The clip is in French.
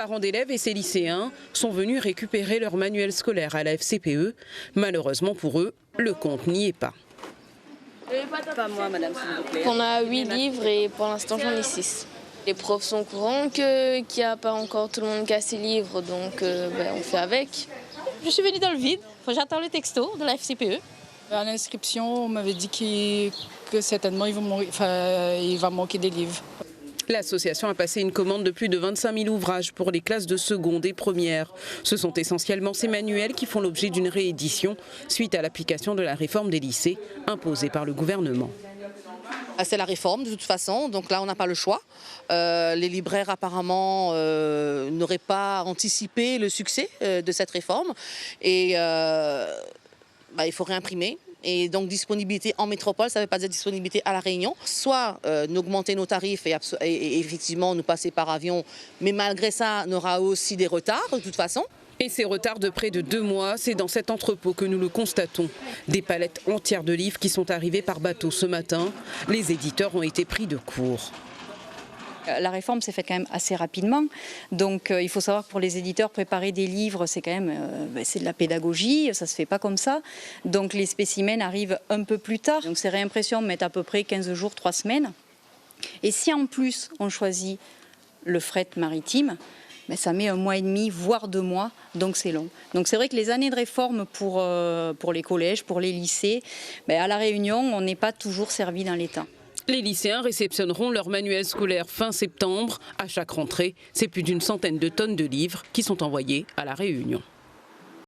Parents d'élèves et ces lycéens sont venus récupérer leur manuel scolaire à la FCPE. Malheureusement pour eux, le compte n'y est pas. Pas moi, madame, s'il vous plaît. On a 8 livres et pour l'instant j'en ai 6. Les profs sont au courant qu'il n'y a pas encore tout le monde qui a ses livres, donc on fait avec. Je suis venue dans le vide, j'attends le texto de la FCPE. À l'inscription, on m'avait dit que certainement il va manquer des livres. L'association a passé une commande de plus de 25 000 ouvrages pour les classes de seconde et première. Ce sont essentiellement ces manuels qui font l'objet d'une réédition suite à l'application de la réforme des lycées imposée par le gouvernement. C'est la réforme de toute façon, donc là on n'a pas le choix. Les libraires apparemment n'auraient pas anticipé le succès de cette réforme et il faut réimprimer. Et donc disponibilité en métropole, ça ne veut pas dire disponibilité à La Réunion. Soit n'augmenter nos tarifs et effectivement nous passer par avion, mais malgré ça, on aura aussi des retards de toute façon. Et ces retards de près de 2 mois, c'est dans cet entrepôt que nous le constatons. Des palettes entières de livres qui sont arrivées par bateau ce matin. Les éditeurs ont été pris de court. La réforme s'est faite quand même assez rapidement, donc il faut savoir que pour les éditeurs, préparer des livres, c'est quand même c'est de la pédagogie, ça se fait pas comme ça. Donc les spécimens arrivent un peu plus tard. Donc ces réimpressions mettent à peu près 15 jours, 3 semaines. Et si en plus on choisit le fret maritime, ça met 1 mois et demi, voire 2 mois, donc c'est long. Donc c'est vrai que les années de réforme pour les collèges, pour les lycées, à La Réunion, on n'est pas toujours servi dans les temps. Les lycéens réceptionneront leur manuel scolaire fin septembre. À chaque rentrée, c'est plus d'100 de tonnes de livres qui sont envoyés à La Réunion.